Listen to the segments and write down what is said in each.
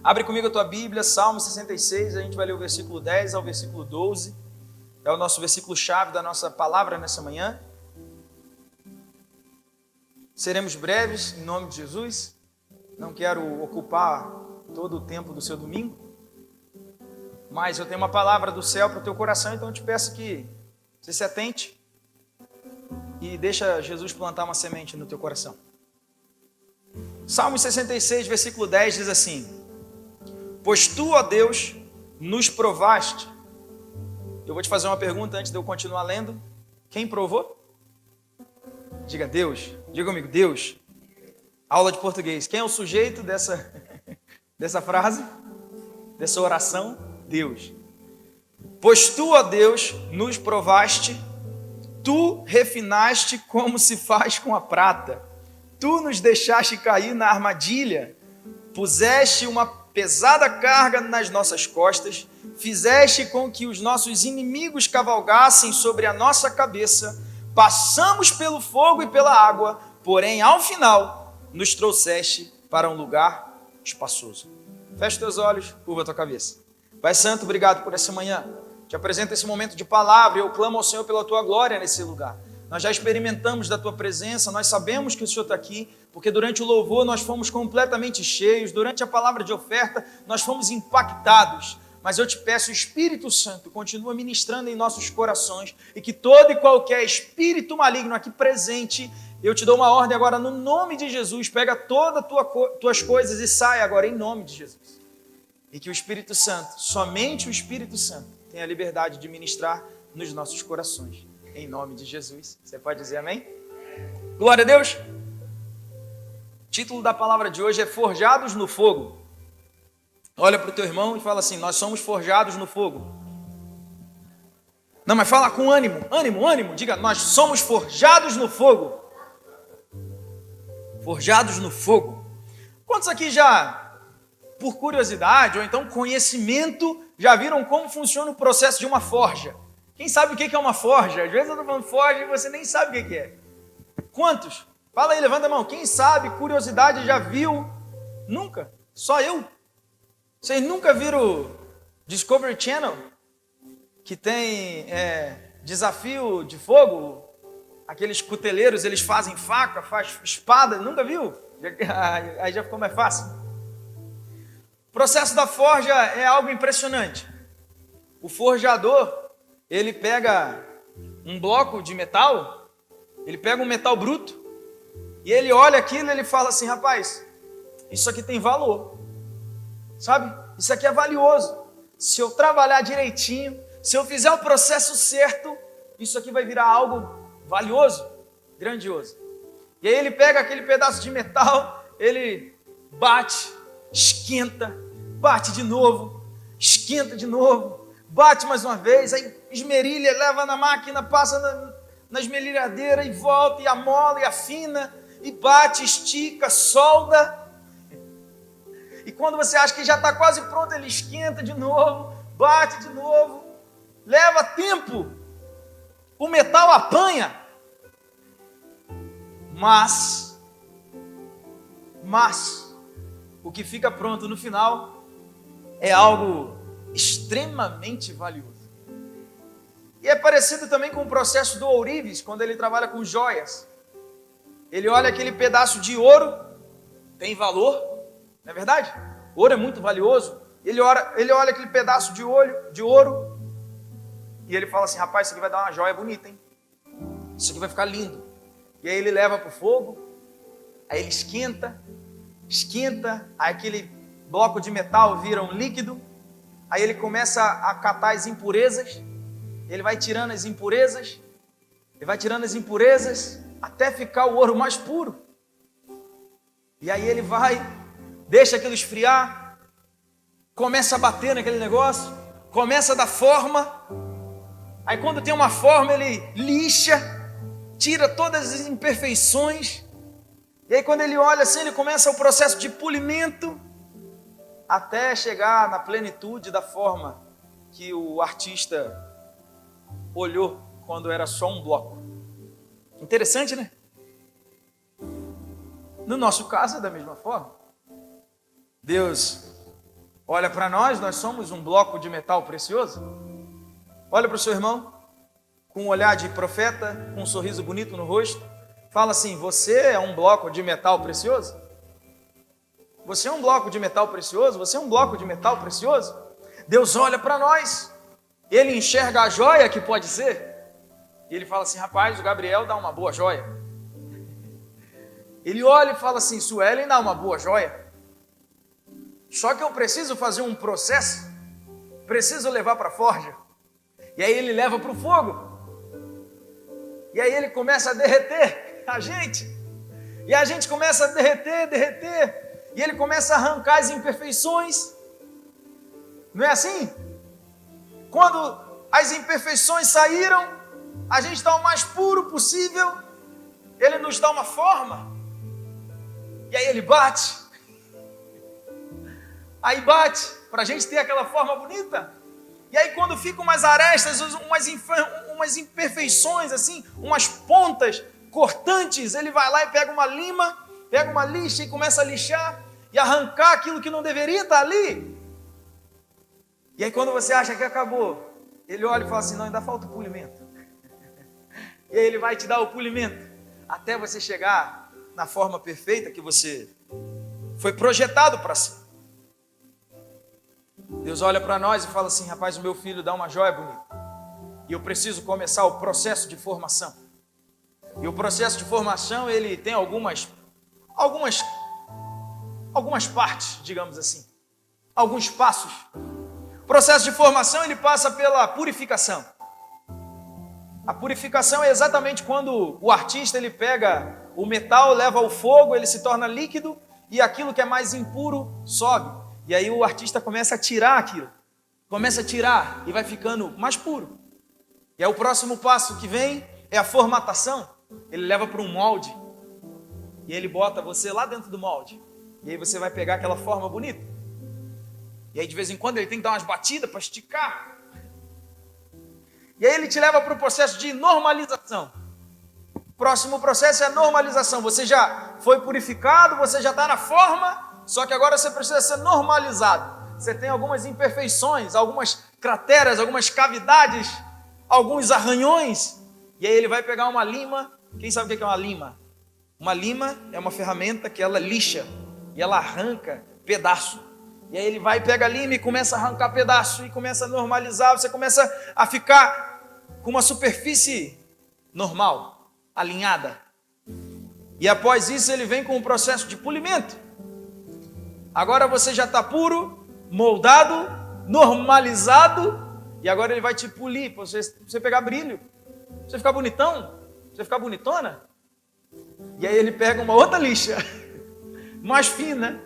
Abre comigo a tua Bíblia, Salmo 66, a gente vai ler o versículo 10 ao versículo 12. É o nosso versículo-chave da nossa palavra nessa manhã. Seremos breves, em nome de Jesus. Não quero ocupar todo o tempo do seu domingo, mas eu tenho uma palavra do céu para o teu coração, então eu te peço que você se atente e deixa Jesus plantar uma semente no teu coração. Salmo 66, versículo 10 diz assim: pois tu, ó Deus, nos provaste. Eu vou te fazer uma pergunta antes de eu continuar lendo. Quem provou? Diga Deus. Diga comigo, Deus. Aula de português. Quem é o sujeito dessa frase? Dessa oração? Deus. Pois tu, ó Deus, nos provaste, tu refinaste como se faz com a prata. Tu nos deixaste cair na armadilha, puseste uma pesada carga nas nossas costas, fizeste com que os nossos inimigos cavalgassem sobre a nossa cabeça, passamos pelo fogo e pela água, porém, ao final, nos trouxeste para um lugar espaçoso. Fecha teus olhos, curva tua cabeça. Pai Santo, obrigado por essa manhã. Te apresento esse momento de palavra e eu clamo ao Senhor pela tua glória nesse lugar. Nós já experimentamos da tua presença, nós sabemos que o Senhor está aqui, porque durante o louvor nós fomos completamente cheios, durante a palavra de oferta nós fomos impactados. Mas eu te peço, Espírito Santo, continua ministrando em nossos corações e que todo e qualquer espírito maligno aqui presente, eu te dou uma ordem agora no nome de Jesus, pega todas as tuas coisas e sai agora em nome de Jesus. E que o Espírito Santo, somente o Espírito Santo, tenha a liberdade de ministrar nos nossos corações. Em nome de Jesus. Você pode dizer amém? Glória a Deus. O título da palavra de hoje é Forjados no Fogo. Olha para o teu irmão e fala assim: nós somos forjados no fogo. Não, mas fala com ânimo, ânimo. Diga, nós somos forjados no fogo. Forjados no fogo. Quantos aqui já, por curiosidade ou então conhecimento, já viram como funciona o processo de uma forja? Quem sabe o que é uma forja? Às vezes eu estou falando forja e você nem sabe o que é. Quantos? Fala aí, levanta a mão. Quem sabe, curiosidade, já viu? Nunca. Só eu. Vocês nunca viram Discovery Channel? Que tem desafio de fogo? Aqueles cuteleiros, eles fazem faca, fazem espada. Nunca viu? Aí já ficou mais fácil. O processo da forja é algo impressionante. O forjador, ele pega um bloco de metal, ele pega um metal bruto, e ele olha aquilo e ele fala assim: rapaz, isso aqui tem valor, sabe? Isso aqui é valioso. Se eu trabalhar direitinho, se eu fizer o processo certo, isso aqui vai virar algo valioso, grandioso. E aí ele pega aquele pedaço de metal, ele bate, esquenta, bate de novo, esquenta de novo, bate mais uma vez, aí esmerilha, leva na máquina, passa na esmerilhadeira e volta, e amola, e afina, e bate, estica, solda. E quando você acha que já está quase pronto, ele esquenta de novo, bate de novo, leva tempo, o metal apanha, mas o que fica pronto no final é algo extremamente valioso. E é parecido também com o processo do ourives, quando ele trabalha com joias. Ele olha aquele pedaço de ouro, tem valor, não é verdade? Ouro é muito valioso. Ele olha aquele pedaço de ouro e ele fala assim: rapaz, isso aqui vai dar uma joia bonita, hein? Isso aqui vai ficar lindo. E aí ele leva para o fogo, aí ele esquenta, aí aquele bloco de metal vira um líquido. Aí ele começa a catar as impurezas, ele vai tirando as impurezas, até ficar o ouro mais puro. E aí ele vai, deixa aquilo esfriar, começa a bater naquele negócio, começa a dar forma. Aí quando tem uma forma, ele lixa, tira todas as imperfeições. E aí quando ele olha assim, ele começa o processo de polimento, até chegar na plenitude da forma que o artista olhou quando era só um bloco. Interessante, né? No nosso caso é da mesma forma. Deus olha para nós somos um bloco de metal precioso. Olha para o seu irmão, com um olhar de profeta, com um sorriso bonito no rosto. Fala assim: você é um bloco de metal precioso? Você é um bloco de metal precioso? Você é um bloco de metal precioso? Deus olha para nós, Ele enxerga a joia que pode ser, e Ele fala assim: rapaz, o Gabriel dá uma boa joia. Ele olha e fala assim: Suelen dá uma boa joia. Só que eu preciso fazer um processo, preciso levar para a forja. E aí ele leva para o fogo. E aí ele começa a derreter a gente. E a gente começa a derreter. E ele começa a arrancar as imperfeições. Não é assim? Quando as imperfeições saíram, a gente está o mais puro possível. Ele nos dá uma forma. E aí ele bate. Aí bate, para a gente ter aquela forma bonita. E aí quando ficam umas arestas, umas imperfeições assim, umas pontas cortantes, ele vai lá e pega uma lima, pega uma lixa e começa a lixar e arrancar aquilo que não deveria estar ali. E aí quando você acha que acabou, ele olha e fala assim: não, ainda falta o polimento. E aí ele vai te dar o polimento, até você chegar na forma perfeita que você foi projetado para ser. Deus olha para nós e fala assim: rapaz, o meu filho dá uma joia bonita. E eu preciso começar o processo de formação. E o processo de formação, ele tem algumas partes, digamos assim. Alguns passos. O processo de formação, ele passa pela purificação. A purificação é exatamente quando o artista, ele pega o metal, leva ao fogo, ele se torna líquido e aquilo que é mais impuro sobe. E aí o artista começa a tirar aquilo. Começa a tirar e vai ficando mais puro. E aí o próximo passo que vem é a formatação. Ele leva para um molde. E ele bota você lá dentro do molde. E aí você vai pegar aquela forma bonita. E aí de vez em quando ele tem que dar umas batidas para esticar. E aí ele te leva para o processo de normalização. O próximo processo é a normalização. Você já foi purificado, você já está na forma. Só que agora você precisa ser normalizado. Você tem algumas imperfeições, algumas crateras, algumas cavidades, alguns arranhões. E aí ele vai pegar uma lima. Quem sabe o que é uma lima? Uma lima é uma ferramenta que ela lixa e ela arranca pedaço. E aí ele vai, pega a lima e começa a arrancar pedaço e começa a normalizar. Você começa a ficar com uma superfície normal, alinhada. E após isso ele vem com um processo de polimento. Agora você já está puro, moldado, normalizado, e agora ele vai te polir, para você pegar brilho, para você ficar bonitão, para você ficar bonitona. E aí ele pega uma outra lixa, mais fina,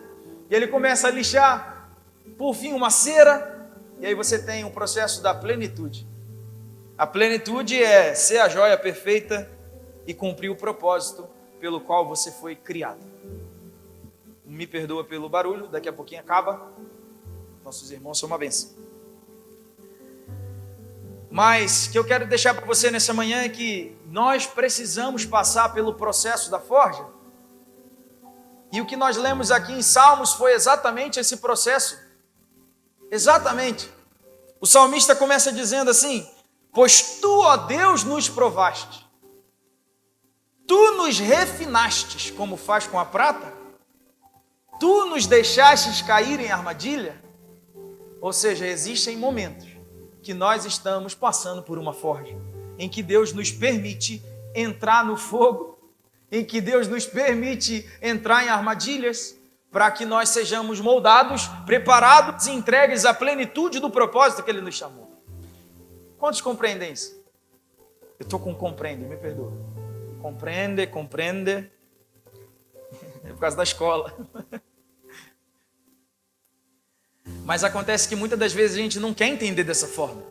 e ele começa a lixar, por fim uma cera, e aí você tem um processo da plenitude. A plenitude é ser a joia perfeita e cumprir o propósito pelo qual você foi criado. Me perdoa pelo barulho, daqui a pouquinho acaba. Nossos irmãos são uma bênção. Mas o que eu quero deixar para você nessa manhã é que nós precisamos passar pelo processo da forja. E o que nós lemos aqui em Salmos foi exatamente esse processo. Exatamente. O salmista começa dizendo assim: pois tu, ó Deus, nos provaste. Tu nos refinastes, como faz com a prata. Tu nos deixastes cair em armadilha. Ou seja, existem momentos que nós estamos passando por uma forja, em que Deus nos permite entrar no fogo, em que Deus nos permite entrar em armadilhas, para que nós sejamos moldados, preparados e entregues à plenitude do propósito que Ele nos chamou. Quantos compreendem isso? Eu estou com compreende, me perdoa. Compreende. É por causa da escola. Mas acontece que muitas das vezes a gente não quer entender dessa forma.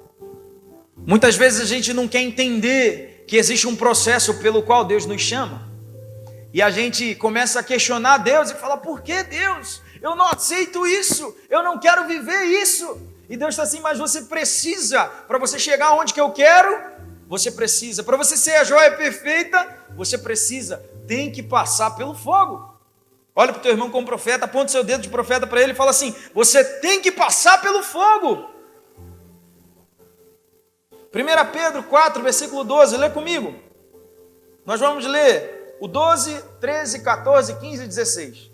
Muitas vezes a gente não quer entender que existe um processo pelo qual Deus nos chama. E a gente começa a questionar Deus e fala: por que Deus? Eu não aceito isso, eu não quero viver isso. E Deus está assim: mas você precisa, para você chegar onde que eu quero, você precisa. Para você ser a joia perfeita, você precisa, tem que passar pelo fogo. Olha para o teu irmão como profeta, aponta o seu dedo de profeta para ele e fala assim: você tem que passar pelo fogo. 1 Pedro 4, versículo 12, lê comigo. Nós vamos ler o 12, 13, 14, 15 e 16.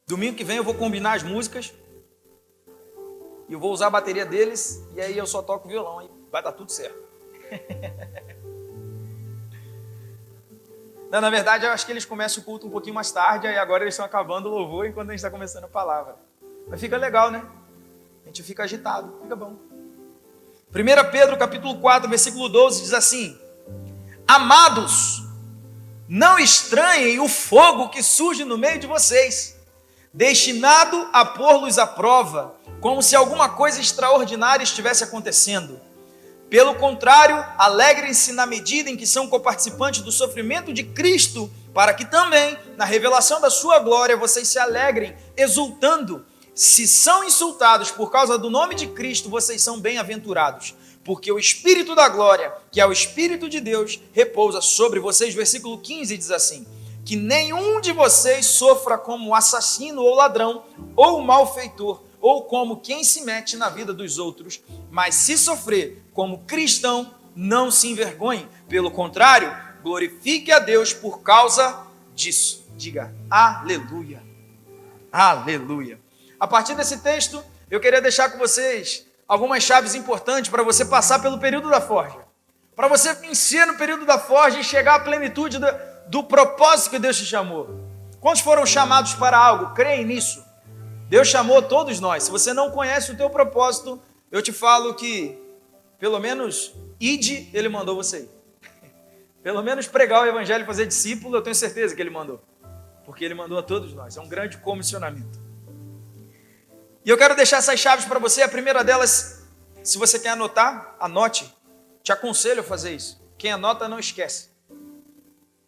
Domingo que vem eu vou combinar as músicas e eu vou usar a bateria deles e aí eu só toco violão e vai dar tudo certo. Não, na verdade eu acho que eles começam o culto um pouquinho mais tarde, aí agora eles estão acabando o louvor enquanto a gente está começando a palavra. Mas fica legal, né? A gente fica agitado, fica bom. 1 Pedro capítulo 4, versículo 12 diz assim: amados, não estranhem o fogo que surge no meio de vocês, destinado a pôr-los à prova, como se alguma coisa extraordinária estivesse acontecendo. Pelo contrário, alegrem-se na medida em que são coparticipantes do sofrimento de Cristo, para que também, na revelação da sua glória, vocês se alegrem, exultando. Se são insultados por causa do nome de Cristo, vocês são bem-aventurados, porque o Espírito da glória, que é o Espírito de Deus, repousa sobre vocês. Versículo 15 diz assim: que nenhum de vocês sofra como assassino ou ladrão, ou malfeitor, ou como quem se mete na vida dos outros, mas se sofrer como cristão, não se envergonhe. Pelo contrário, glorifique a Deus por causa disso. Diga aleluia. Aleluia. A partir desse texto, eu queria deixar com vocês algumas chaves importantes para você passar pelo período da forja. Para você vencer no período da forja e chegar à plenitude do propósito que Deus te chamou. Quantos foram chamados para algo? Creem nisso. Deus chamou todos nós. Se você não conhece o teu propósito, eu te falo que, pelo menos, ide, Ele mandou você ir. Pelo menos pregar o evangelho e fazer discípulo, eu tenho certeza que Ele mandou. Porque Ele mandou a todos nós. É um grande comissionamento. E eu quero deixar essas chaves para você. A primeira delas, se você quer anotar, anote. Te aconselho a fazer isso. Quem anota não esquece.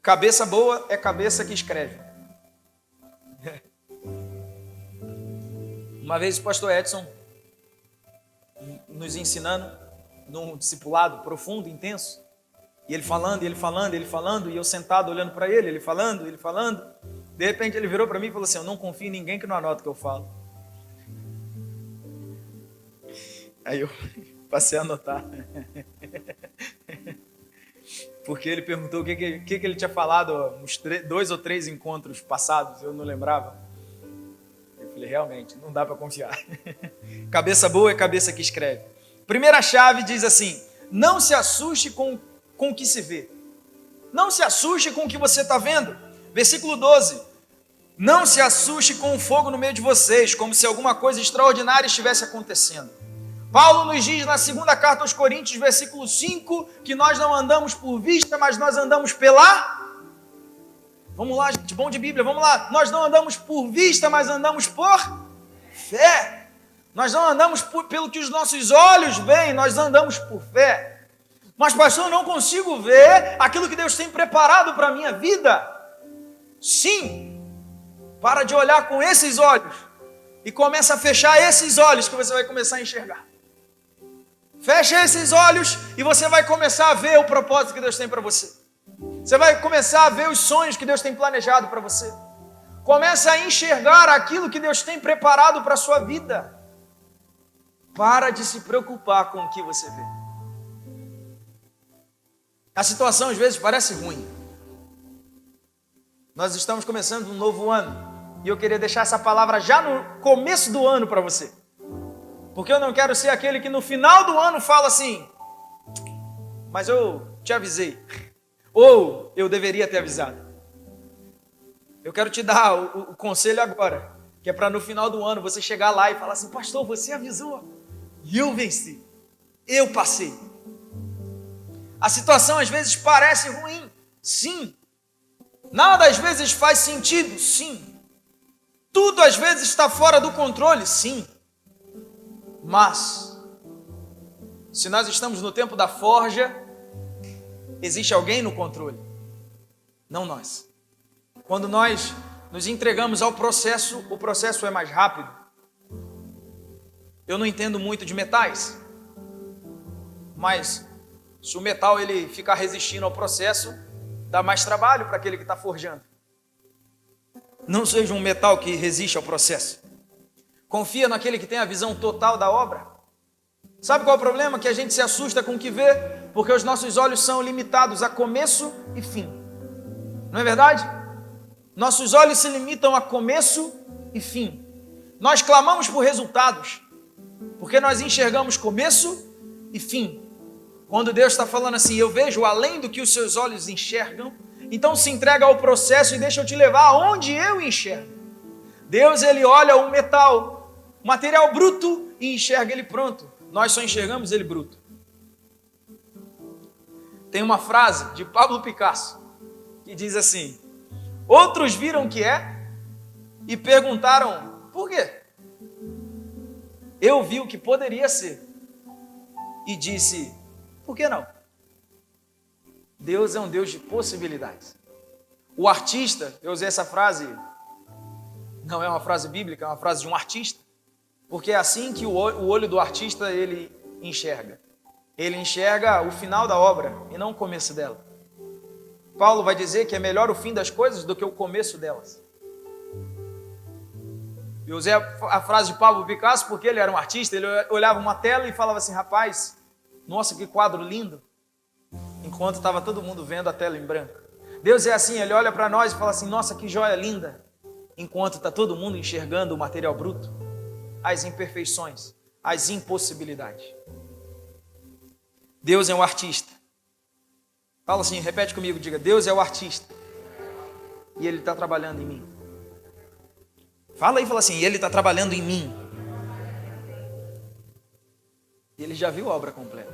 Cabeça boa é cabeça que escreve. Uma vez o pastor Edson, nos ensinando, num discipulado profundo, intenso, e ele falando, e eu sentado olhando para ele, ele falando. De repente ele virou para mim e falou assim: eu não confio em ninguém que não anota o que eu falo. Aí eu passei a anotar. Porque ele perguntou o que ele tinha falado nos 2 ou 3 encontros passados, eu não lembrava. Eu falei, realmente, não dá para confiar. Cabeça boa é cabeça que escreve. Primeira chave diz assim: não se assuste com o que se vê. Não se assuste com o que você está vendo. Versículo 12. Não se assuste com o fogo no meio de vocês, como se alguma coisa extraordinária estivesse acontecendo. Paulo nos diz na segunda carta aos Coríntios, versículo 5, que nós não andamos por vista, mas nós andamos pela... Vamos lá, gente, bom de Bíblia, vamos lá. Nós não andamos por vista, mas andamos por fé. Nós não andamos pelo que os nossos olhos veem, nós andamos por fé. Mas, pastor, eu não consigo ver aquilo que Deus tem preparado para a minha vida. Sim, para de olhar com esses olhos e começa a fechar esses olhos que você vai começar a enxergar. Fecha esses olhos e você vai começar a ver o propósito que Deus tem para você. Você vai começar a ver os sonhos que Deus tem planejado para você. Começa a enxergar aquilo que Deus tem preparado para a sua vida. Para de se preocupar com o que você vê. A situação às vezes parece ruim. Nós estamos começando um novo ano e eu queria deixar essa palavra já no começo do ano para você. Porque eu não quero ser aquele que no final do ano fala assim: mas eu te avisei. Ou eu deveria ter avisado. Eu quero te dar o conselho agora, que é para no final do ano você chegar lá e falar assim: pastor, você avisou e eu venci, eu passei. A situação às vezes parece ruim, sim. Nada às vezes faz sentido, sim. Tudo às vezes está fora do controle, sim. Mas, se nós estamos no tempo da forja, existe alguém no controle, não nós. Quando nós nos entregamos ao processo, o processo é mais rápido. Eu não entendo muito de metais, mas Se o metal ele ficar resistindo ao processo, dá mais trabalho para aquele que está forjando. Não seja um metal que resiste ao processo. Confia naquele que tem a visão total da obra. Sabe qual é o problema? Que a gente se assusta com o que vê, porque os nossos olhos são limitados a começo e fim. Não é verdade? Nossos olhos se limitam a começo e fim. Nós clamamos por resultados, porque nós enxergamos começo e fim. Quando Deus está falando assim, eu vejo além do que os seus olhos enxergam, então se entrega ao processo e deixa eu te levar aonde eu enxergo. Deus, ele olha o metal, o material bruto, e enxerga ele pronto. Nós só enxergamos ele bruto. Tem uma frase de Pablo Picasso que diz assim: outros viram o que é e perguntaram por quê? Eu vi o que poderia ser e disse, por que não? Deus é um Deus de possibilidades. O artista, eu usei essa frase, não é uma frase bíblica, é uma frase de um artista, porque é assim que o olho do artista ele enxerga. Ele enxerga o final da obra e não o começo dela. Paulo vai dizer que é melhor o fim das coisas do que o começo delas. Eu usei a frase de Pablo Picasso porque ele era um artista, ele olhava uma tela e falava assim, rapaz, nossa, que quadro lindo, enquanto estava todo mundo vendo a tela em branco. Deus é assim, ele olha para nós e fala assim, nossa, que joia linda, enquanto está todo mundo enxergando o material bruto, as imperfeições, as impossibilidades. Deus é um artista. Fala assim, repete comigo, diga, Deus é o artista e Ele está trabalhando em mim. Fala aí, fala assim, Ele está trabalhando em mim. Ele já viu a obra completa.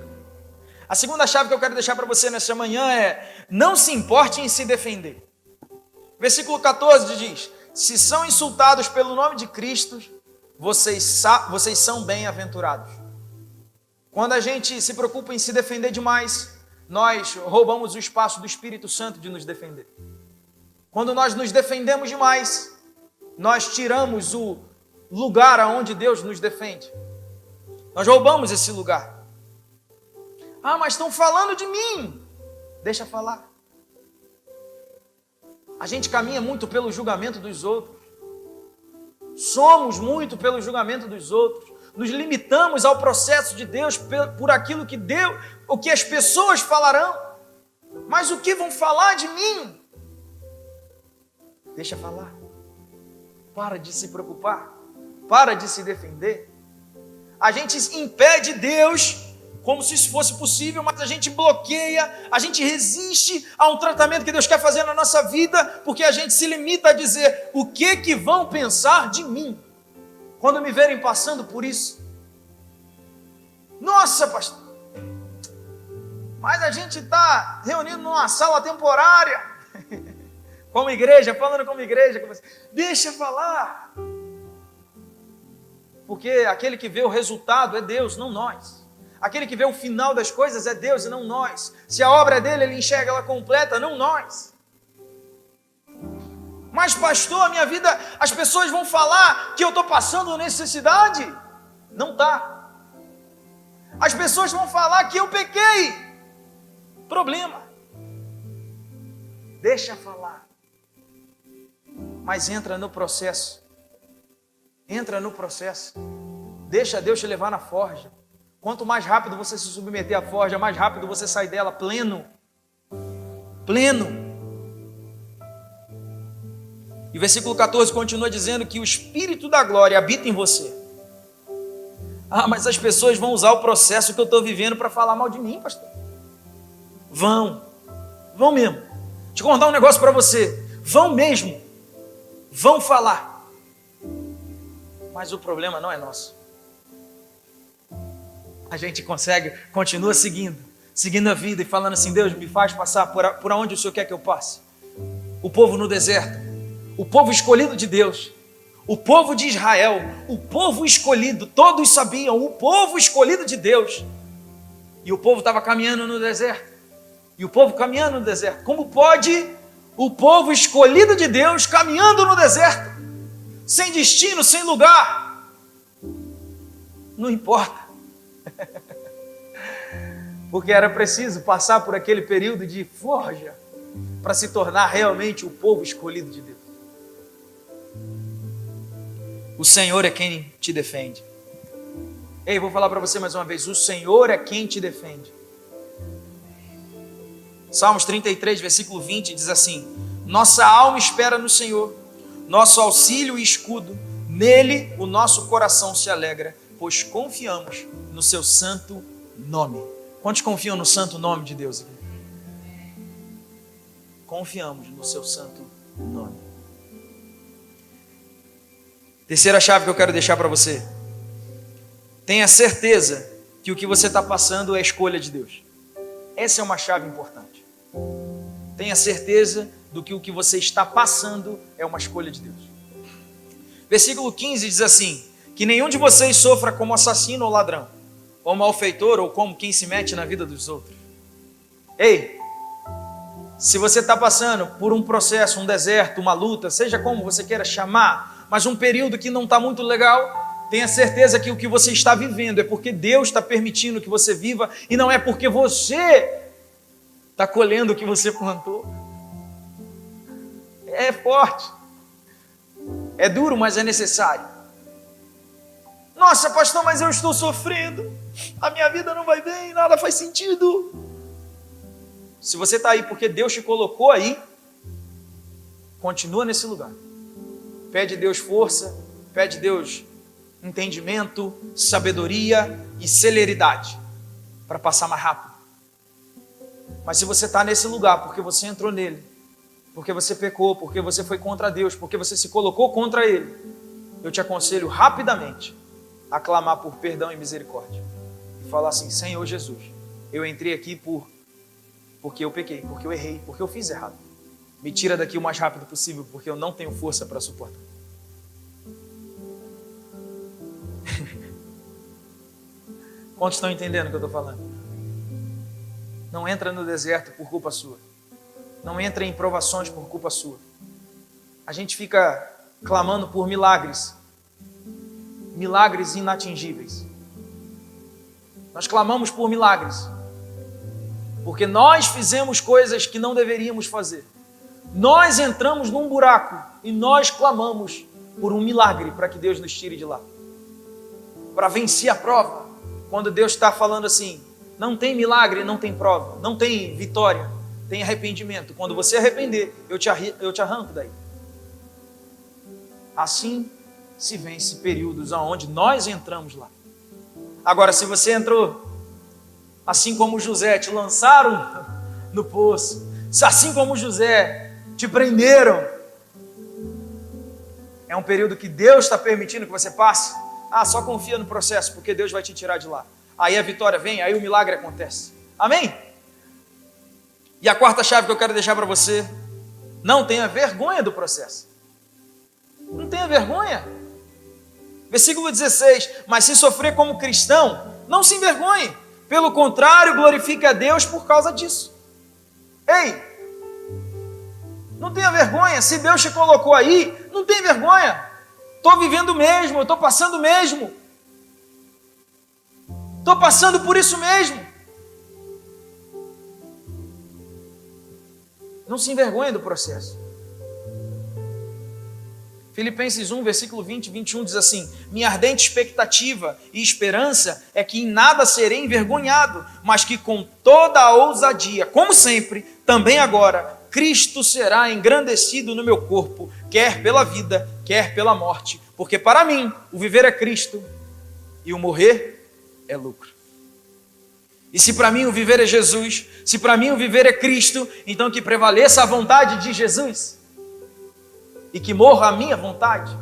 A segunda chave que eu quero deixar para você nesta manhã é, não se importe em se defender. Versículo 14 diz, se são insultados pelo nome de Cristo, vocês são bem-aventurados. Quando a gente se preocupa em se defender demais, nós roubamos o espaço do Espírito Santo de nos defender. Quando nós nos defendemos demais, nós tiramos o lugar aonde Deus nos defende. Nós roubamos esse lugar. Ah, mas estão falando de mim. Deixa falar. A gente caminha muito pelo julgamento dos outros. Somos muito pelo julgamento dos outros. Nos limitamos ao processo de Deus por aquilo que Deus, o que as pessoas falarão. Mas o que vão falar de mim? Deixa falar. Para de se preocupar. Para de se defender. A gente impede Deus como se isso fosse possível, mas a gente bloqueia, a gente resiste a um tratamento que Deus quer fazer na nossa vida, porque a gente se limita a dizer o que vão pensar de mim quando me verem passando por isso. Nossa, pastor, mas a gente está reunido numa sala temporária, como igreja, falando como igreja, deixa falar, porque aquele que vê o resultado é Deus, não nós. Aquele que vê o final das coisas é Deus e não nós. Se a obra é dele, ele enxerga ela completa, não nós. Mas pastor, a minha vida, as pessoas vão falar que eu estou passando necessidade. Não está. As pessoas vão falar que eu pequei. Problema. Deixa falar. Mas entra no processo. Entra no processo. Deixa Deus te levar na forja. Quanto mais rápido você se submeter à forja, mais rápido você sai dela pleno. Pleno. E o versículo 14 continua dizendo que o Espírito da glória habita em você. Ah, mas as pessoas vão usar o processo que eu estou vivendo para falar mal de mim, pastor. Vão mesmo. Deixa eu contar um negócio para você. Vão mesmo. Vão falar. Mas o problema não é nosso. A gente continua seguindo a vida e falando assim, Deus me faz passar por onde o Senhor quer que eu passe. O povo no deserto, o povo escolhido de Deus, o povo de Israel, o povo escolhido, todos sabiam, o povo escolhido de Deus. E o povo estava caminhando no deserto. E o povo caminhando no deserto. Como pode o povo escolhido de Deus caminhando no deserto? Sem destino, sem lugar. Não importa. Porque era preciso passar por aquele período de forja para se tornar realmente o povo escolhido de Deus. O Senhor é quem te defende. Ei, vou falar para você mais uma vez. O Senhor é quem te defende. Salmos 33, versículo 20 diz assim: nossa alma espera no Senhor, nosso auxílio e escudo, nele o nosso coração se alegra, pois confiamos no seu santo nome. Quantos confiam no santo nome de Deus aqui? Confiamos no seu santo nome. Terceira chave que eu quero deixar para você. Tenha certeza que o que você está passando é escolha de Deus. Essa é uma chave importante. Tenha certeza do que o que você está passando é uma escolha de Deus. Versículo 15 diz assim: que nenhum de vocês sofra como assassino ou ladrão, ou malfeitor, ou como quem se mete na vida dos outros. Ei, se você está passando por um processo, um deserto, uma luta, seja como você queira chamar, mas um período que não está muito legal, tenha certeza que o que você está vivendo é porque Deus está permitindo que você viva, e não é porque você está colhendo o que você plantou. É forte, é duro, mas é necessário. Nossa, pastor, mas eu estou sofrendo, a minha vida não vai bem, nada faz sentido. Se você está aí porque Deus te colocou aí, continua nesse lugar. Pede a Deus força, pede a Deus entendimento, sabedoria e celeridade para passar mais rápido. Mas se você está nesse lugar porque você entrou nele, porque você pecou, porque você foi contra Deus, porque você se colocou contra Ele, eu te aconselho rapidamente a clamar por perdão e misericórdia. E falar assim: Senhor Jesus, eu entrei aqui porque eu pequei, porque eu errei, porque eu fiz errado. Me tira daqui o mais rápido possível, porque eu não tenho força para suportar. Quantos estão entendendo o que eu estou falando? Não entra no deserto por culpa sua. Não entra em provações por culpa sua. A gente fica clamando por milagres. Milagres inatingíveis. Nós clamamos por milagres. Porque nós fizemos coisas que não deveríamos fazer. Nós entramos num buraco e nós clamamos por um milagre para que Deus nos tire de lá. Para vencer a prova. Quando Deus está falando assim: não tem milagre, não tem prova, não tem vitória, tem arrependimento. Quando você arrepender, eu te arranco daí. Assim se vence períodos onde nós entramos lá. Agora, se você entrou, assim como José, te lançaram no poço, se assim como José, te prenderam, é um período que Deus está permitindo que você passe. Só confia no processo, porque Deus vai te tirar de lá. Aí a vitória vem, aí o milagre acontece. Amém? E a quarta chave que eu quero deixar para você: não tenha vergonha do processo. Não tenha vergonha. Versículo 16: mas se sofrer como cristão, não se envergonhe. Pelo contrário, glorifique a Deus por causa disso. Ei, não tenha vergonha. Se Deus te colocou aí, não tenha vergonha. Estou vivendo mesmo, eu estou passando mesmo. Estou passando por isso mesmo. Não se envergonhe do processo. Filipenses 1, versículo 20 e 21 diz assim: minha ardente expectativa e esperança é que em nada serei envergonhado, mas que com toda a ousadia, como sempre, também agora, Cristo será engrandecido no meu corpo, quer pela vida, quer pela morte. Porque para mim, o viver é Cristo e o morrer é lucro. E se para mim o viver é Jesus, se para mim o viver é Cristo, então que prevaleça a vontade de Jesus e que morra a minha vontade.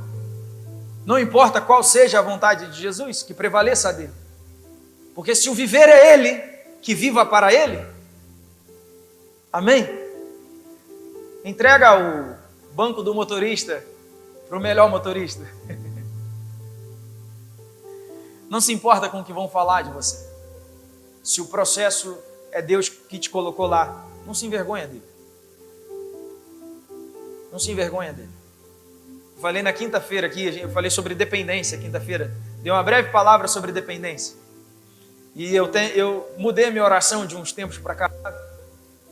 Não importa qual seja a vontade de Jesus, que prevaleça a dele. Porque se o viver é Ele, que viva para Ele. Amém? Entrega o banco do motorista para o melhor motorista. Não se importa com o que vão falar de você. Se o processo é Deus que te colocou lá, não se envergonha dele. Não se envergonha dele. Falei na quinta-feira aqui, eu falei sobre dependência quinta-feira. Dei uma breve palavra sobre dependência. E eu mudei a minha oração de uns tempos para cá,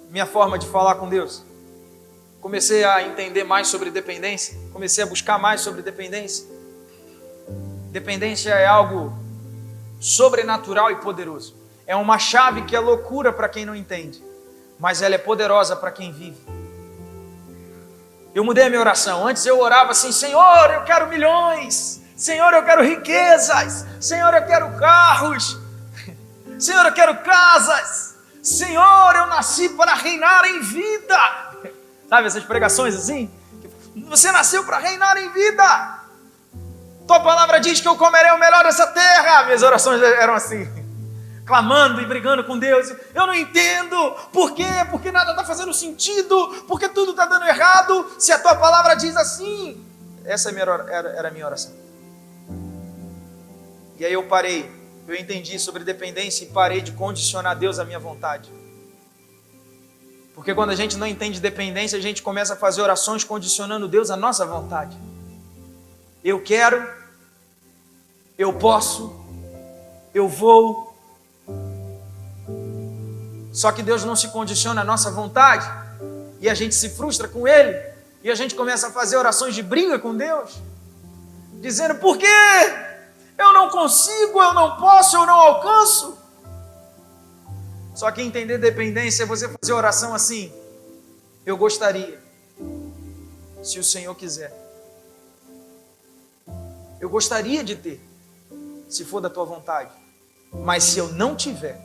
minha forma de falar com Deus. Comecei a entender mais sobre dependência, comecei a buscar mais sobre dependência. Dependência é algo sobrenatural e poderoso. É uma chave que é loucura para quem não entende, mas ela é poderosa para quem vive. Eu mudei a minha oração. Antes eu orava assim: Senhor, eu quero milhões. Senhor, eu quero riquezas. Senhor, eu quero carros. Senhor, eu quero casas. Senhor, eu nasci para reinar em vida. Sabe essas pregações assim? Você nasceu para reinar em vida. Tua palavra diz que eu comerei o melhor dessa terra. Minhas orações eram assim, clamando e brigando com Deus. Eu não entendo. Por quê? Porque nada está fazendo sentido. Porque tudo está dando errado. Se a tua palavra diz assim. Essa era a minha oração. E aí eu parei. Eu entendi sobre dependência e parei de condicionar Deus à minha vontade. Porque quando a gente não entende dependência, a gente começa a fazer orações condicionando Deus à nossa vontade. Eu quero, eu posso, eu vou. Só que Deus não se condiciona à nossa vontade, e a gente se frustra com Ele, e a gente começa a fazer orações de briga com Deus, dizendo: por quê? Eu não consigo, eu não posso, eu não alcanço. Só que entender dependência é você fazer oração assim: eu gostaria, se o Senhor quiser. Eu gostaria de ter, se for da tua vontade. Mas se eu não tiver,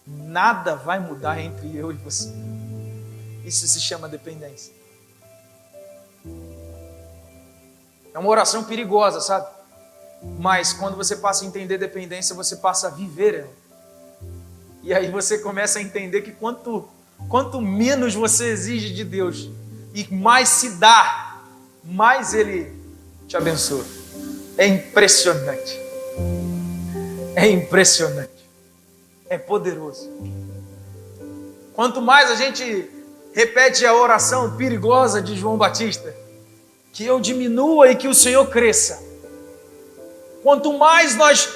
nada vai mudar entre eu e você. Isso se chama dependência. É uma oração perigosa, sabe? Mas quando você passa a entender dependência, você passa a viver ela. E aí você começa a entender que quanto menos você exige de Deus e mais se dá, mais Ele te abençoa. É impressionante. É impressionante. É poderoso. Quanto mais a gente repete a oração perigosa de João Batista, que eu diminua e que o Senhor cresça. Quanto mais nós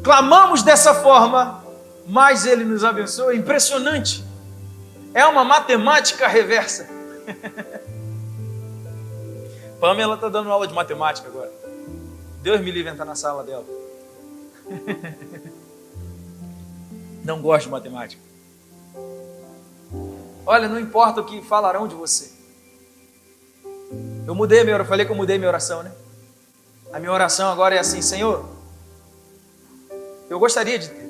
clamamos dessa forma, mais Ele nos abençoa. É impressionante. É uma matemática reversa. Pamela está dando aula de matemática agora. Deus me livre entrar na sala dela. Não gosto de matemática. Olha, não importa o que falarão de você. Eu falei que eu mudei minha oração, né? A minha oração agora é assim: Senhor, eu gostaria de ter.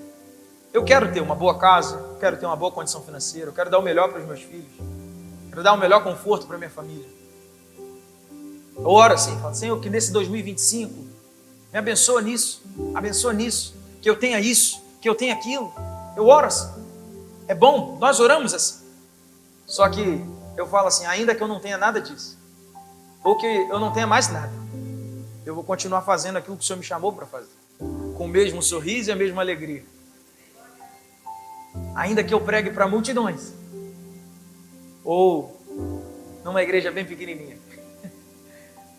Eu quero ter uma boa casa, quero ter uma boa condição financeira, eu quero dar o melhor para os meus filhos, quero dar o melhor conforto para a minha família. Eu oro assim, falo: Senhor, que nesse 2025 me abençoa nisso, que eu tenha isso, que eu tenha aquilo. Eu oro assim. É bom, nós oramos assim. Só que eu falo assim: ainda que eu não tenha nada disso, ou que eu não tenha mais nada, eu vou continuar fazendo aquilo que o Senhor me chamou para fazer, com o mesmo sorriso e a mesma alegria. Ainda que eu pregue para multidões, ou numa igreja bem pequenininha,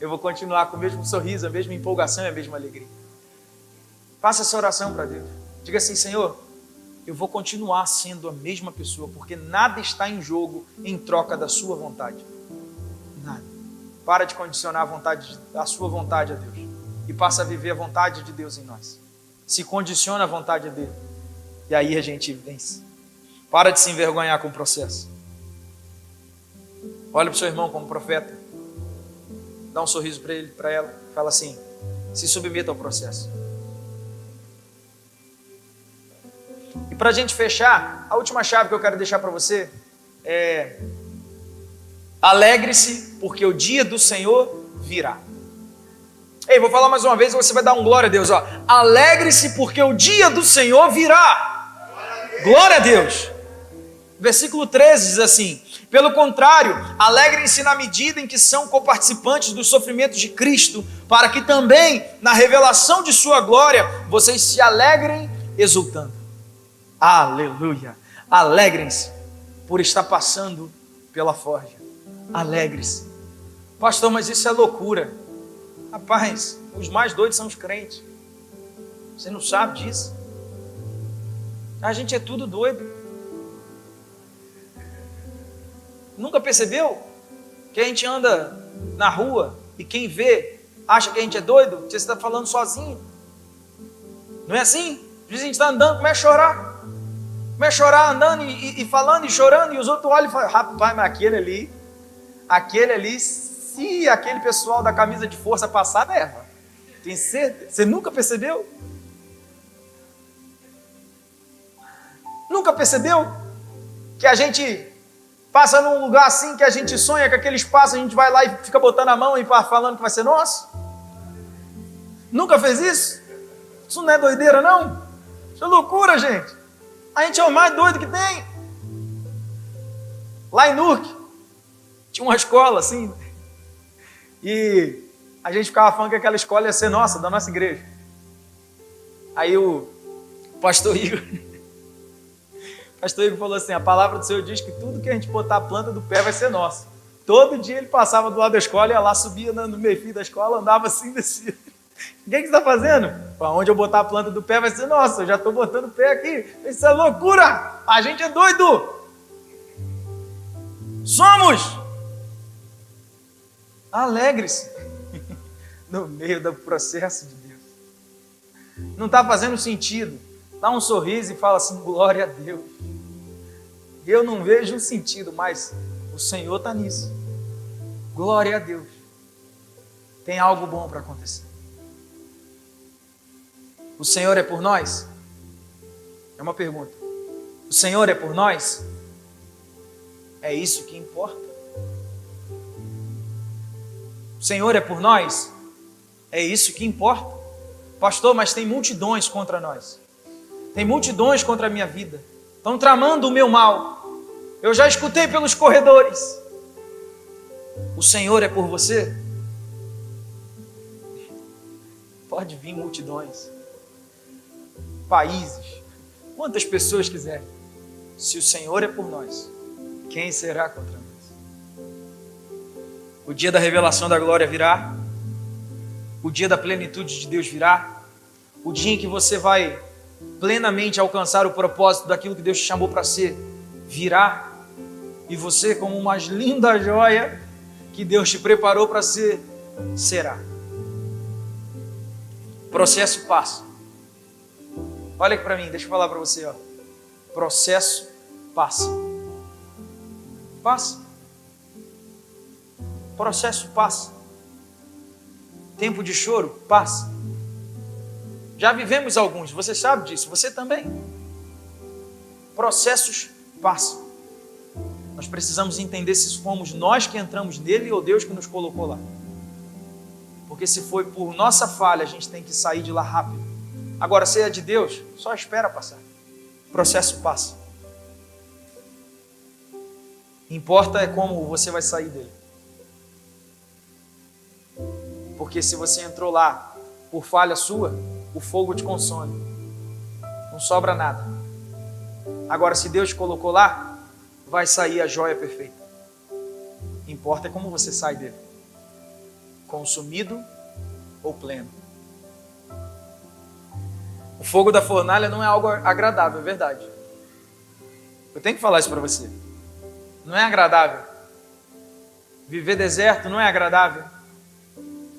eu vou continuar com o mesmo sorriso, a mesma empolgação e a mesma alegria. Faça essa oração para Deus. Diga assim: Senhor, eu vou continuar sendo a mesma pessoa, porque nada está em jogo em troca da sua vontade. Nada. Para de condicionar a sua vontade a Deus e passa a viver a vontade de Deus em nós. Se condiciona a vontade dele e aí a gente vence. Para de se envergonhar com o processo. Olha para o seu irmão como profeta. Dá um sorriso para ele, para ela. Fala assim: se submeta ao processo. E para a gente fechar, a última chave que eu quero deixar para você é: alegre-se, porque o dia do Senhor virá. Ei, vou falar mais uma vez e você vai dar um glória a Deus. Ó. Alegre-se, porque o dia do Senhor virá. Glória a Deus. Versículo 13 diz assim: pelo contrário, alegrem-se na medida em que são coparticipantes dos sofrimentos de Cristo, para que também, na revelação de sua glória, vocês se alegrem exultando. Aleluia! Alegrem-se por estar passando pela forja. Alegre-se. Pastor, mas isso é loucura. Rapaz, os mais doidos são os crentes. Você não sabe disso? A gente é tudo doido. Nunca percebeu que a gente anda na rua e quem vê acha que a gente é doido? Você está falando sozinho. Não é assim? Às vezes a gente está andando, começa a chorar. Começa a chorar andando e falando e chorando, e os outros olham e falam, rapaz, mas aquele ali, se aquele pessoal da camisa de força passar, leva. Tem certeza? Você nunca percebeu? Nunca percebeu que a gente passa num lugar assim, que a gente sonha com aquele espaço, a gente vai lá e fica botando a mão e falando que vai ser nosso? Nunca fez isso? Isso não é doideira, não? Isso é loucura, gente. A gente é o mais doido que tem. Lá em Nurque, tinha uma escola assim, e a gente ficava falando que aquela escola ia ser nossa, da nossa igreja. Aí o pastor Igor falou assim, a palavra do Senhor diz que tudo que a gente botar a planta do pé vai ser nosso. Todo dia ele passava do lado da escola, ia lá, subia no meio-fio da escola, andava assim, descia. O que você está fazendo? Para onde eu botar a planta do pé vai ser nossa, eu já estou botando o pé aqui. Isso é loucura, a gente é doido. Somos alegres no meio do processo de Deus. Não está fazendo sentido. Dá um sorriso e fala assim, glória a Deus. Eu não vejo um sentido, mas o Senhor está nisso. Glória a Deus. Tem algo bom para acontecer. O Senhor é por nós? É uma pergunta. O Senhor é por nós? É isso que importa. O Senhor é por nós? É isso que importa. Pastor, mas tem multidões contra nós. Tem multidões contra a minha vida. Estão tramando o meu mal. Eu já escutei pelos corredores. O Senhor é por você? Pode vir multidões, países, quantas pessoas quiserem. Se o Senhor é por nós, quem será contra nós? O dia da revelação da glória virá. O dia da plenitude de Deus virá. O dia em que você vai plenamente alcançar o propósito daquilo que Deus te chamou para ser, virá. E você, como uma linda joia que Deus te preparou para ser, será. Processo passa. Olha aqui para mim, deixa eu falar para você, ó. Processo passa. Passa. Processo passa. Tempo de choro passa. Já vivemos alguns, você sabe disso, você também. Processos passam. Nós precisamos entender se fomos nós que entramos nele ou Deus que nos colocou lá. Porque se foi por nossa falha, a gente tem que sair de lá rápido. Agora, se é de Deus, só espera passar. O processo passa. Importa é como você vai sair dele. Porque se você entrou lá por falha sua, o fogo te consome. Não sobra nada. Agora, se Deus te colocou lá, vai sair a joia perfeita. Importa é como você sai dele. Consumido ou pleno. O fogo da fornalha não é algo agradável, é verdade. Eu tenho que falar isso para você. Não é agradável. Viver deserto não é agradável.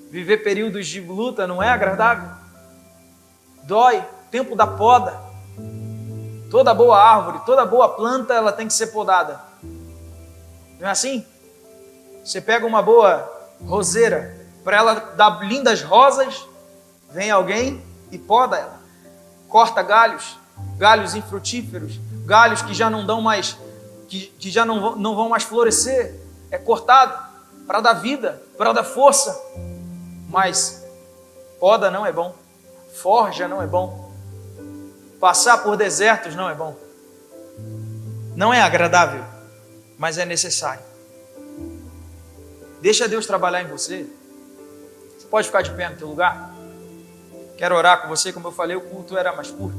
Viver períodos de luta não é agradável. Dói. Tempo da poda. Toda boa árvore, toda boa planta, ela tem que ser podada. Não é assim? Você pega uma boa roseira, para ela dar lindas rosas, vem alguém e poda ela. Corta galhos, galhos infrutíferos, galhos que já não dão mais, que já não vão mais florescer. É cortado para dar vida, para dar força. Mas poda não é bom, forja não é bom, passar por desertos não é bom. Não é agradável, mas é necessário. Deixa Deus trabalhar em você. Você pode ficar de pé no teu lugar? Quero orar com você. Como eu falei, o culto era mais curto.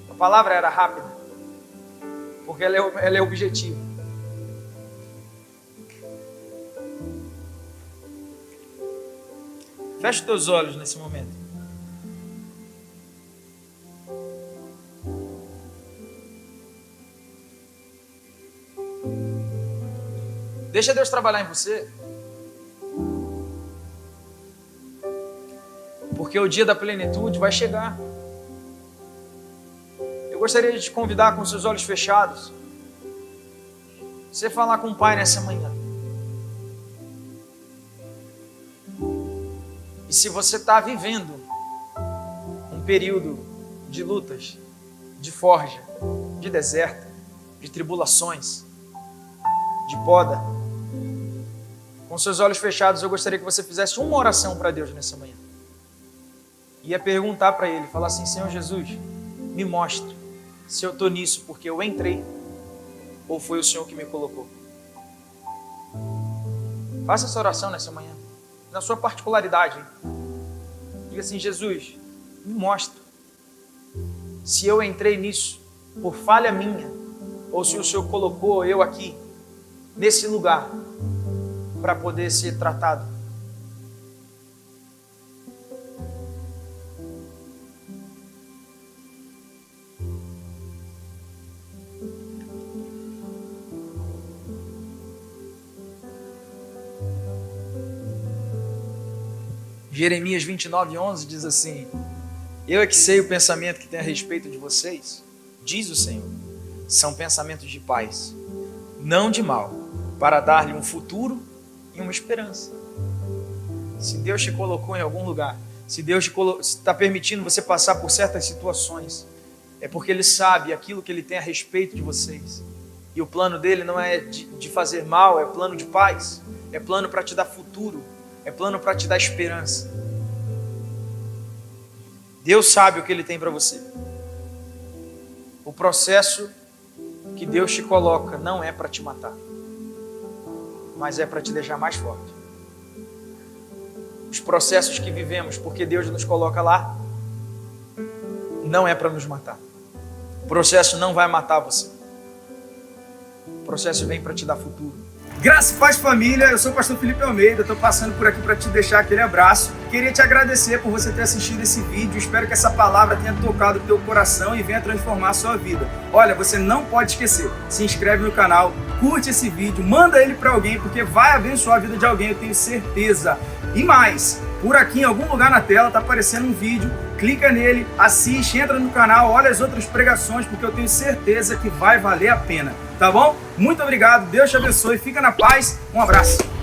A palavra era rápida, porque ela é objetiva. Feche os teus olhos nesse momento. Deixa Deus trabalhar em você. Porque o dia da plenitude vai chegar. Eu gostaria de te convidar com seus olhos fechados, você falar com o Pai nessa manhã. E se você está vivendo um período de lutas, de forja, de deserto, de tribulações, de poda, com seus olhos fechados, eu gostaria que você fizesse uma oração para Deus nessa manhã. Ia perguntar para Ele, falar assim: Senhor Jesus, me mostre se eu estou nisso porque eu entrei ou foi o Senhor que me colocou. Faça essa oração nessa manhã, na sua particularidade. Diga assim: Jesus, me mostra se eu entrei nisso por falha minha ou se o Senhor colocou eu aqui nesse lugar para poder ser tratado. Jeremias 29:11 diz assim: eu é que sei o pensamento que tem a respeito de vocês, diz o Senhor, são pensamentos de paz, não de mal, para dar-lhe um futuro e uma esperança. Se Deus te colocou em algum lugar, se Deus está permitindo você passar por certas situações, é porque Ele sabe aquilo que Ele tem a respeito de vocês. E o plano dele não é de fazer mal, é plano de paz, é plano para te dar futuro, é plano para te dar esperança. Deus sabe o que Ele tem para você. O processo que Deus te coloca não é para te matar, mas é para te deixar mais forte. Os processos que vivemos, porque Deus nos coloca lá, não é para nos matar. O processo não vai matar você. O processo vem para te dar futuro. Graça e paz, família, eu sou o pastor Felipe Almeida, estou passando por aqui para te deixar aquele abraço. Queria te agradecer por você ter assistido esse vídeo, espero que essa palavra tenha tocado o teu coração e venha transformar a sua vida. Olha, você não pode esquecer, se inscreve no canal, curte esse vídeo, manda ele para alguém, porque vai abençoar a vida de alguém, eu tenho certeza. E mais, por aqui em algum lugar na tela está aparecendo um vídeo, clica nele, assiste, entra no canal, olha as outras pregações, porque eu tenho certeza que vai valer a pena, tá bom? Muito obrigado, Deus te abençoe, fica na paz, um abraço.